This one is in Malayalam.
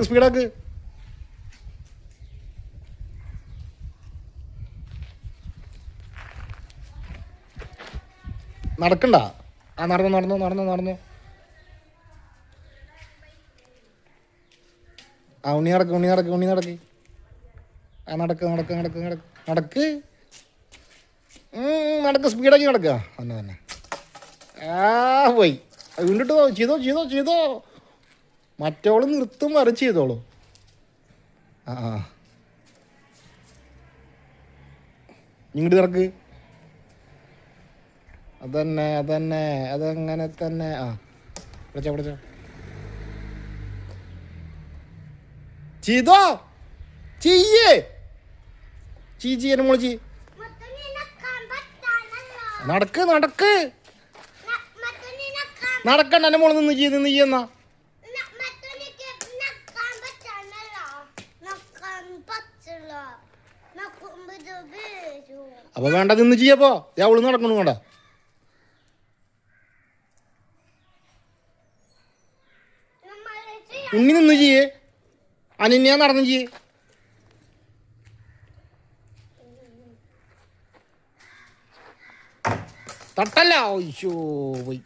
സ്പീഡാക്ക്. നടക്കണ്ട. ആ നടന്നു. ആ ഉണ്ണി നടക്ക്. ആ നടക്ക്. നടക്ക് സ്പീഡാക്കി നടക്കുക. തന്നെ പോയി. വീണ്ടിട്ട് ചെയ്തോ. മറ്റോള് നിർത്തും വരെ ചെയ്തോളൂ. ആ ഇങ്ങോട്ട് നടക്ക്. അതന്നെ അതങ്ങനെ തന്നെ. ആ പിടിച്ചോ. ചെയ്തോ ചെയ്യേ എന്നെ മോളി നടക്ക് നടക്കണ്ട. എന്നെ മോള് നിന്ന് ചെയ്യുന്നാ. അപ്പൊ വേണ്ട നിന്ന് ചെയ്യപ്പോ. അവള് നടക്കണു വേണ്ട. ഉണ്ണി നിന്ന് ചെയ്യേ. അനന്യ നടന്നു ചെയ്യേ. തട്ടല്ല. ഓയ്യോ പോയി.